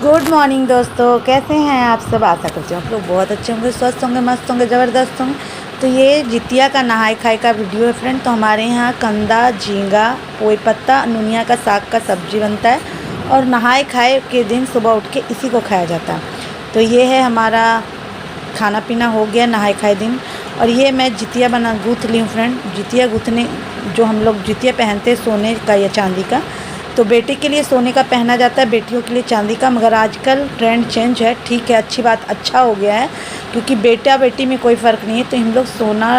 Good morning दोस्तों, कैसे हैं आप सब। आशा करती हूँ आप लोग बहुत अच्छे होंगे, स्वस्थ होंगे, मस्त होंगे, ज़बरदस्त होंगे। तो ये जितिया का नहाए खाए का वीडियो है फ्रेंड। तो हमारे यहाँ कंदा, झींगा, पोई पत्ता, नुनिया का साग का सब्जी बनता है और नहाए खाए के दिन सुबह उठ के इसी को खाया जाता है। तो ये है हमारा खाना पीना हो गया नहाए खाए दिन। और ये मैं जितिया बना गूँथ ली हूँ फ्रेंड। जितिया गूँथने जो हम लोग जितिया पहनते हैं सोने का या चांदी का, तो बेटे के लिए सोने का पहना जाता है, बेटियों के लिए चांदी का। मगर आजकल ट्रेंड चेंज है, ठीक है, अच्छी बात, अच्छा हो गया है, क्योंकि बेटा बेटी में कोई फ़र्क नहीं है। तो हम लोग सोना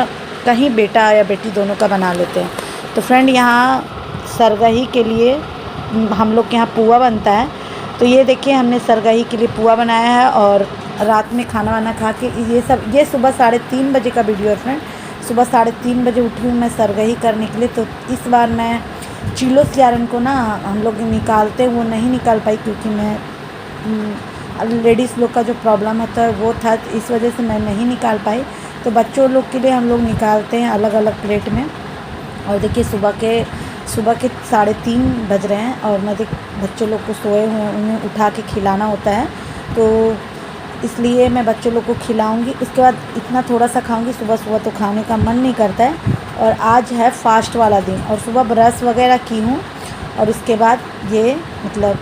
का ही बेटा या बेटी दोनों का बना लेते हैं। तो फ्रेंड यहाँ सरगही के लिए हम लोग के यहाँ पुआ बनता है। तो ये देखिए हमने सरगही के लिए पुआ बनाया है और रात में खाना वाना खा के ये सुबह 3:30 बजे का वीडियो है फ्रेंड। सुबह 3:30 बजे उठी हूँ मैं सरगही करने के लिए। तो इस बार मैं चीलो सियारन को ना हम लोग निकालते वो नहीं निकाल पाई, क्योंकि मैं लेडीज़ लोग का जो प्रॉब्लम होता है वो था, इस वजह से मैं नहीं निकाल पाई। तो बच्चों लोग के लिए हम लोग निकालते हैं अलग अलग प्लेट में। और देखिए सुबह के 3:30 बज रहे हैं और मैं बच्चों लोग को सोए हुए हैं, उन्हें उठा के खिलाना होता है। तो इसलिए मैं बच्चों लोग को खिलाऊंगी, उसके बाद इतना थोड़ा सा खाऊंगी। सुबह सुबह तो खाने का मन नहीं करता है। और आज है फास्ट वाला दिन और सुबह ब्रश वगैरह की हूँ और उसके बाद ये मतलब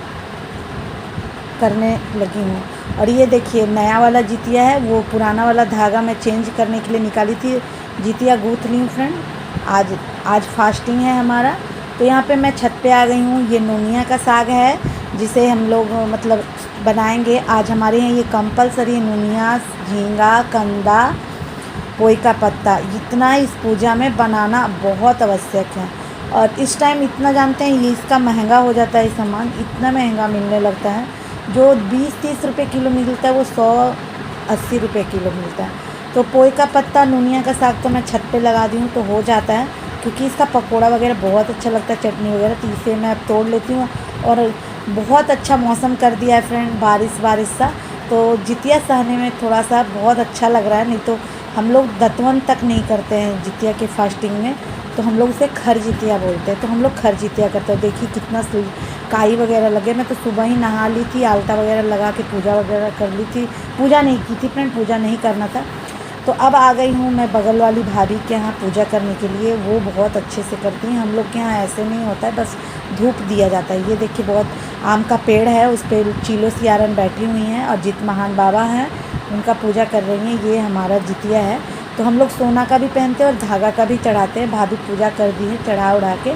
करने लगी हूँ। और ये देखिए नया वाला जितिया है, वो पुराना वाला धागा मैं चेंज करने के लिए निकाली थी। जितिया गूँथ ली हूँ फ्रेंड। आज फास्टिंग है हमारा। तो यहाँ पे मैं छत पे आ गई हूँ। ये नोनिया का साग है जिसे हम लोग मतलब बनाएंगे आज हमारे यहाँ। ये कंपलसरी नोनिया, झींगा, कंदा, पोई का पत्ता, इतना इस पूजा में बनाना बहुत आवश्यक है। और इस टाइम इतना जानते हैं ये इसका महंगा हो जाता है, सामान इतना महंगा मिलने लगता है। जो 20-30 रुपये किलो मिलता है वो 100-80 रुपये किलो मिलता है। तो पोई का पत्ता, नूनिया का साग तो मैं छत पे लगा दी हूँ तो हो जाता है, क्योंकि इसका पकोड़ा वगैरह बहुत अच्छा लगता है, चटनी वगैरह। तो इसे मैं अब तोड़ लेती हूँ। और बहुत अच्छा मौसम कर दिया है फ्रेंड, बारिश सा। तो जितिया सहने में थोड़ा सा बहुत अच्छा लग रहा है। नहीं तो हम लोग दतवन तक नहीं करते हैं जितिया के फास्टिंग में, तो हम लोग उसे खर जितिया बोलते हैं। तो हम लोग खर जितिया करते हैं। देखिए कितना काई वगैरह लगे। मैं तो सुबह ही नहा ली थी, आलता वगैरह लगा के पूजा वगैरह कर ली थी। पूजा नहीं की थी फ्रेंड, पूजा नहीं करना था। तो अब आ गई हूँ मैं बगल वाली भाभी के यहाँ पूजा करने के लिए। वो बहुत अच्छे से करती हैं। हम लोग के यहाँ ऐसे नहीं होता है, बस धूप दिया जाता है। ये देखिए बहुत आम का पेड़ है, उस पर चीलो सियारन बैठी हुई हैं और जित महान बाबा हैं, उनका पूजा कर रही हैं। ये हमारा जितिया है। तो हम लोग सोना का भी पहनते हैं और धागा का भी चढ़ाते हैं। भाभी पूजा कर दी है, चढ़ा उड़ा के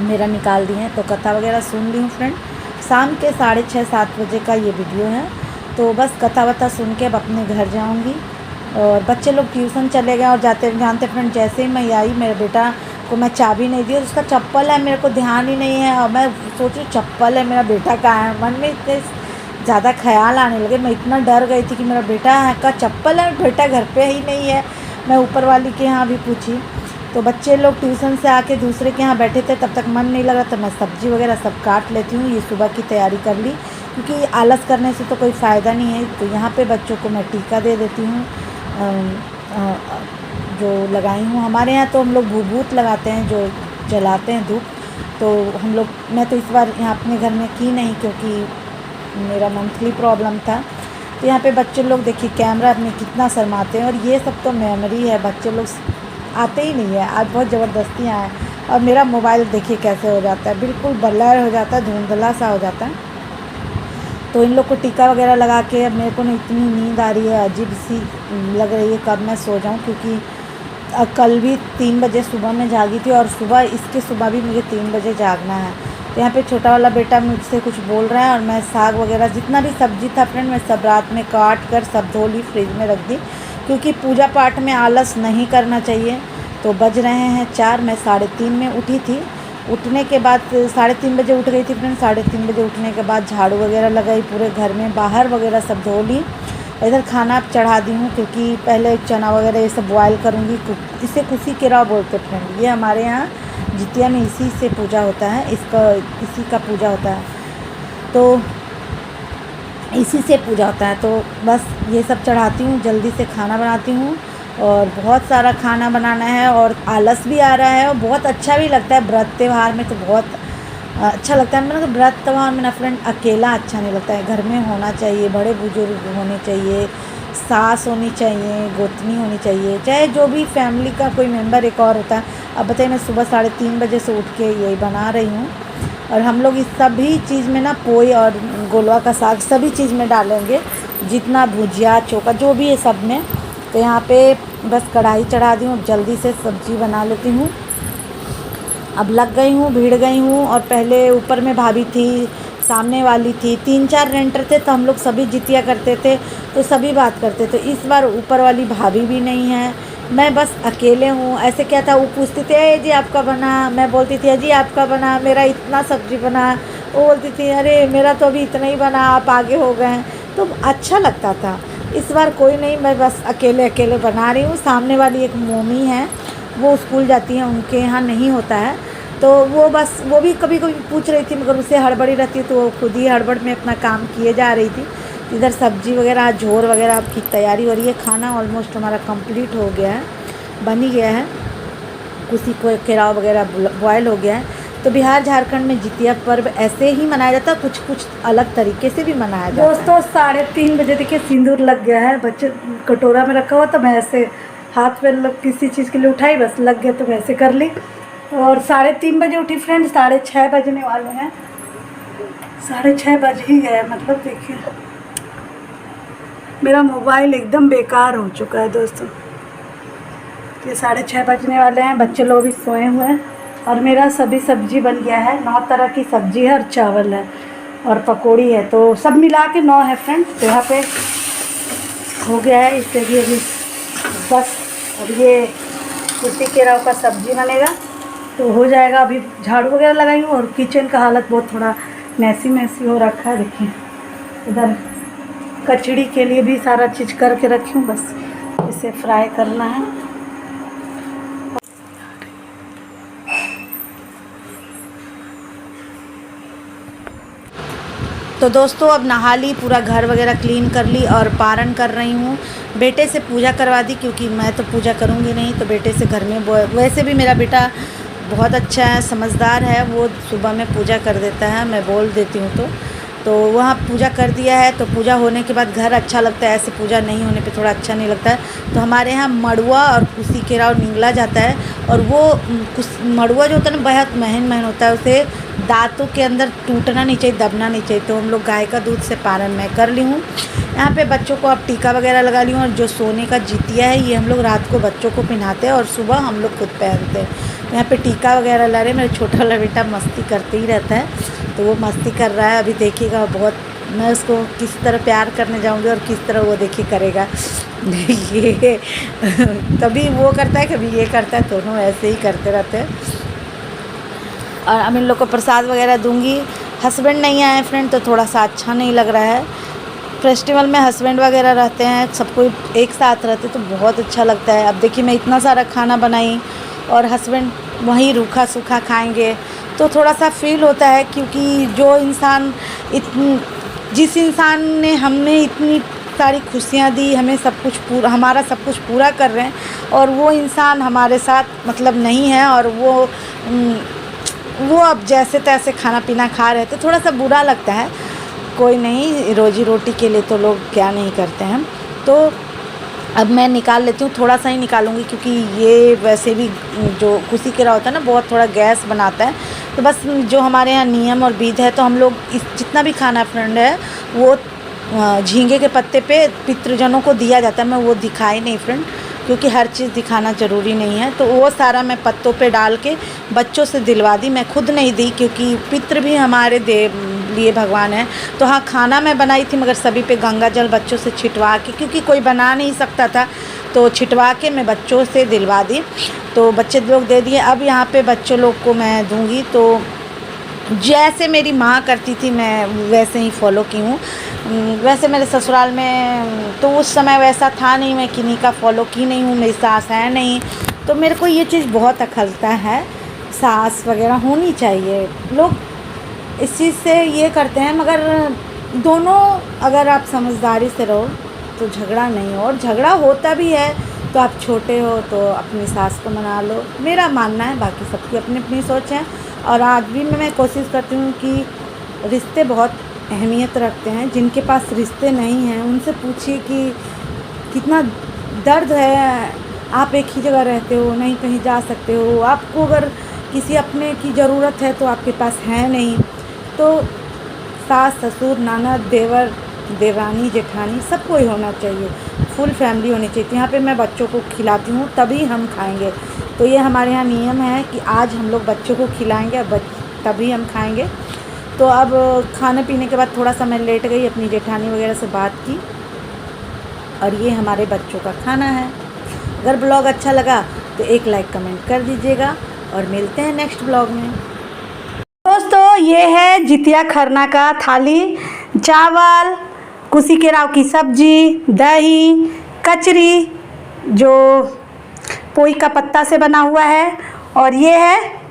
मेरा निकाल दी है। तो कथा वगैरह सुन ली हूँ फ्रेंड। शाम के 6:30-7 बजे का ये वीडियो है। तो बस कथा वथा सुन के अब अपने घर जाऊँगी। और बच्चे लोग ट्यूशन चले गए और जानते फ्रेंड, जैसे ही मैं आई मेरे बेटा को मैं चाबी नहीं दी और उसका चप्पल है, मेरे को ध्यान ही नहीं है। और मैं सोच रही चप्पल है, मेरा बेटा कहाँ है। मन में इतने ज़्यादा ख्याल आने लगे, मैं इतना डर गई थी कि मेरा बेटा का चप्पल है, बेटा घर पे ही नहीं है। मैं ऊपर वाली के यहाँ भी पूछी, तो बच्चे लोग ट्यूशन से आके दूसरे के यहाँ बैठे थे, तब तक मन नहीं लगा। तो मैं सब्ज़ी वगैरह सब काट लेती हूँ। ये सुबह की तैयारी कर ली, क्योंकि आलस करने से तो कोई फ़ायदा नहीं है। तो यहाँ पे बच्चों को मैं टीका दे देती हूँ जो लगाई हूँ। हमारे यहाँ तो हम लोग भूभूत लगाते हैं, जो जलाते हैं धूप। तो मैं तो इस बार यहाँ अपने घर में की नहीं, क्योंकि मेरा मंथली प्रॉब्लम था। तो यहाँ पे बच्चे लोग देखिए कैमरा में कितना शर्माते हैं। और ये सब तो मेमोरी है, बच्चे लोग आते ही नहीं है। आज बहुत ज़बरदस्ती आए और मेरा मोबाइल देखिए कैसे हो जाता है, बिल्कुल ब्लर हो जाता है, धुंधला सा हो जाता है। तो इन लोग को टीका वगैरह लगा के अब मेरे को ना इतनी नींद आ रही है, अजीब सी लग रही है, कब मैं सो जाऊँ। क्योंकि कल भी 3 बजे सुबह में जागी थी और इसके सुबह भी मुझे 3 बजे जागना है। तो यहाँ पे छोटा वाला बेटा मुझसे कुछ बोल रहा है और मैं साग वगैरह जितना भी सब्ज़ी था फ्रेंड, मैं सब रात में काट कर सब धो ली, फ्रिज में रख दी, क्योंकि पूजा पाठ में आलस नहीं करना चाहिए। तो बज रहे हैं 4, मैं 3:30 में उठी थी। उठने के बाद 3:30 बजे उठ गई थी फ्रेंड। 3:30 बजे उठने के बाद झाड़ू वगैरह लगाई, पूरे घर में बाहर वगैरह सब धो ली। इधर खाना चढ़ा दी हूँ, क्योंकि पहले चना वगैरह ये सब बॉयल करूँगी। इसे कुसी केरा बोलते फ्रेंड। ये हमारे यहाँ जितिया में इसी से पूजा होता है, इसी का पूजा होता है। तो इसी से पूजा होता है। तो बस ये सब चढ़ाती हूँ, जल्दी से खाना बनाती हूँ। और बहुत सारा खाना बनाना है और आलस भी आ रहा है और बहुत अच्छा भी लगता है। व्रत त्यौहार में तो बहुत अच्छा लगता है। मतलब व्रत त्योहार में ना फ्रेंड अकेला अच्छा नहीं लगता है, घर में होना चाहिए, बड़े बुजुर्ग होने चाहिए, सास होनी चाहिए, गोतनी होनी चाहिए, चाहे जो भी फैमिली का कोई मेंबर एक और होता है। अब बताइए मैं सुबह 3:30 बजे से उठ के यही बना रही हूँ, और हम लोग इस सभी चीज़ में ना पोई और गोलवा का साग सभी चीज़ में डालेंगे, जितना भुजिया चोखा जो भी है सब में। तो यहाँ पे बस कढ़ाई चढ़ा दी हूँ, जल्दी से सब्ज़ी बना लेती हूँ। अब लग गई हूँ, भीड़ गई हूँ। और पहले ऊपर में भाभी थी, सामने वाली थी, 3-4 रेंटर थे, तो हम लोग सभी जितिया करते थे, तो सभी बात करते थे। इस बार ऊपर वाली भाभी भी नहीं है, मैं बस अकेले हूँ। ऐसे क्या था, वो पूछती थी ए जी आपका बना, मैं बोलती थी अजी आपका बना, मेरा इतना सब्जी बना। वो बोलती थी अरे मेरा तो अभी इतना ही बना, आप आगे हो गए हैं। तो अच्छा लगता था। इस बार कोई नहीं, मैं बस अकेले अकेले बना रही हूँ। सामने वाली एक मोमी है, वो स्कूल जाती हैं, उनके यहाँ नहीं होता है, तो वो बस वो भी कभी कभी पूछ रही थी, मगर उससे हड़बड़ी रहती है, तो वो खुद ही हड़बड़ में अपना काम किए जा रही थी। इधर सब्जी वगैरह झोर वगैरह की तैयारी हो रही है। खाना ऑलमोस्ट हमारा कंप्लीट हो गया है, बन ही गया है, कुछ को केराव वगैरह बॉयल हो गया है। तो बिहार झारखंड में जितिया पर्व ऐसे ही मनाया जाता है, कुछ कुछ अलग तरीके से भी मनाया जाता है। दोस्तों 3:30 बजे देखिए सिंदूर लग गया है, बच्चे कटोरा में रखा हुआ, तो मैं ऐसे हाथ में किसी चीज़ के लिए उठाई, बस लग गया तो वैसे कर ली। और 3:30 बजे उठी फ्रेंड, 6:30 बजने वाले हैं, 6:30 बज ही गए। मतलब देखिए मेरा मोबाइल एकदम बेकार हो चुका है दोस्तों। ये 6:30 बजने वाले हैं, बच्चे लोग भी सोए हुए हैं, और मेरा सभी सब्जी बन गया है। 9 तरह की सब्जी है, और चावल है, और पकौड़ी है, तो सब मिला के 9 है फ्रेंड। तो यहाँ पे हो गया है, इससे भी अभी बस अब ये कुर्ती केराव का सब्जी बनेगा तो हो जाएगा। अभी झाड़ू वगैरह लगाई हूँ, और किचन का हालत बहुत थोड़ा मैसी हो रखा है। देखिए इधर कचड़ी के लिए भी सारा चीज़ करके रखी हूँ, बस इसे फ्राई करना है। तो दोस्तों अब नहा ली, पूरा घर वगैरह क्लीन कर ली, और पारण कर रही हूँ। बेटे से पूजा करवा दी, क्योंकि मैं तो पूजा करूँगी नहीं, तो बेटे से घर में वैसे भी मेरा बेटा बहुत अच्छा है, समझदार है, वो सुबह में पूजा कर देता है, मैं बोल देती हूँ तो वहाँ पूजा कर दिया है। तो पूजा होने के बाद घर अच्छा लगता है, ऐसे पूजा नहीं होने पे थोड़ा अच्छा नहीं लगता है। तो हमारे यहाँ मड़ुआ और कुसी केराव निगला जाता है, और वो मड़ुआ जो होता है ना बहुत महीन होता है, उसे दांतों के अंदर टूटना नहीं चाहिए, दबना नहीं चाहिए। तो हम लोग गाय का दूध से पारण मैं कर ली हूँ। यहाँ पे बच्चों को अब टीका वगैरह लगा ली हूँ, और जो सोने का जितिया है ये हम लोग रात को बच्चों को पहनाते हैं, और सुबह हम लोग खुद पहनते हैं। यहाँ पे टीका वगैरह ला रहे हैं। मेरा छोटा वाला बेटा मस्ती करते ही रहता है, तो वो मस्ती कर रहा है। अभी देखिएगा बहुत, मैं उसको किस तरह प्यार करने जाऊँगी और किस तरह वो देखिए करेगा। ये कभी वो करता है, कभी ये करता है, दोनों ऐसे ही करते रहते हैं। और अब इन लोग को प्रसाद वगैरह दूंगी। हस्बैंड नहीं आए फ्रेंड, तो थोड़ा सा अच्छा नहीं लग रहा है। फेस्टिवल में हस्बैंड वगैरह रहते हैं, सब कोई एक साथ रहते तो बहुत अच्छा लगता है। अब देखिए मैं इतना सारा खाना बनाई, और हस्बैंड वहीं रूखा सूखा खाएंगे, तो थोड़ा सा फील होता है। क्योंकि जो इंसान जिस इंसान ने हमें इतनी सारी खुशियाँ दी, हमें सब कुछ पूरा, हमारा सब कुछ पूरा कर रहे हैं, और वो इंसान हमारे साथ मतलब नहीं है, और वो अब जैसे तैसे खाना पीना खा रहे थे, थोड़ा सा बुरा लगता है। कोई नहीं, रोजी रोटी के लिए तो लोग क्या नहीं करते हैं। तो अब मैं निकाल लेती हूँ, थोड़ा सा ही निकालूंगी, क्योंकि ये वैसे भी जो कुसी केरा होता है ना बहुत थोड़ा गैस बनाता है। तो बस जो हमारे यहाँ नियम और विधि है, तो हम लोग इस जितना भी खाना फ्रेंड है वो झींगे के पत्ते पे पितृजनों को दिया जाता है। मैं वो दिखाई नहीं फ्रेंड, क्योंकि हर चीज़ दिखाना ज़रूरी नहीं है। तो वो सारा मैं पत्तों पे डाल के बच्चों से दिलवा दी, मैं खुद नहीं दी, क्योंकि पितृ भी हमारे लिए भगवान है। तो हाँ, खाना मैं बनाई थी, मगर सभी पे गंगा जल बच्चों से छिटवा के, क्योंकि कोई बना नहीं सकता था, तो छिटवा के मैं बच्चों से दिलवा दी। तो बच्चे लोग दे दिए। अब यहाँ पे बच्चों लोग को मैं दूँगी, तो जैसे मेरी माँ करती थी मैं वैसे ही फॉलो की हूँ। वैसे मेरे ससुराल में तो उस समय वैसा था नहीं, मैं किन्हीं का फॉलो की नहीं हूँ, मेरी सास है नहीं, तो मेरे को ये चीज़ बहुत अखलता है। सास वगैरह होनी चाहिए, लोग इस चीज़ से ये करते हैं, मगर दोनों अगर आप समझदारी से रहो तो झगड़ा नहीं हो। और झगड़ा होता भी है तो आप छोटे हो तो अपनी सास को मना लो, मेरा मानना है। बाकी सबकी अपनी अपनी सोच है। और आज भी मैं कोशिश करती हूँ कि रिश्ते बहुत अहमियत रखते हैं। जिनके पास रिश्ते नहीं हैं उनसे पूछिए कि कितना दर्द है। आप एक ही जगह रहते हो, नहीं कहीं जा सकते हो, आपको अगर किसी अपने की ज़रूरत है तो आपके पास है नहीं, तो सास ससुर ननद देवर देवरानी जेठानी सबको ही होना चाहिए, फुल फैमिली होनी चाहिए। तो यहाँ पे मैं बच्चों को खिलाती हूँ तभी हम खाएंगे। तो ये हमारे यहाँ नियम है कि आज हम लोग बच्चों को खिलाएंगे तभी हम खाएंगे। तो अब खाने पीने के बाद थोड़ा सा मैं लेट गई, अपनी जेठानी वगैरह से बात की, और ये हमारे बच्चों का खाना है। अगर ब्लॉग अच्छा लगा तो एक लाइक कमेंट कर दीजिएगा और मिलते हैं नेक्स्ट ब्लॉग में। दोस्तों ये है जितिया खरना का थाली, चावल, कुसी के राव की सब्जी, दही, कचरी जो पोई का पत्ता से बना हुआ है, और ये है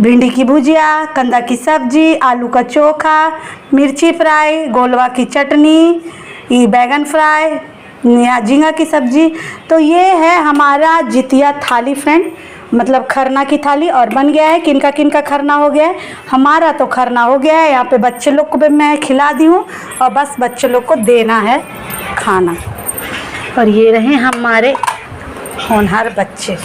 भिंडी की भुजिया, कंदा की सब्जी, आलू का चोखा, मिर्ची फ्राई, गोलवा की चटनी, ये बैगन फ्राई या झींगा की सब्जी। तो ये है हमारा जितिया थाली फ्रेंड, मतलब खरना की थाली। और बन गया है, किनका किनका खरना हो गया है, हमारा तो खरना हो गया है। यहाँ पे बच्चे लोग को भी मैं खिला दी हूँ और बस बच्चे लोग को देना है खाना। और ये रहे हमारे होनहार बच्चे।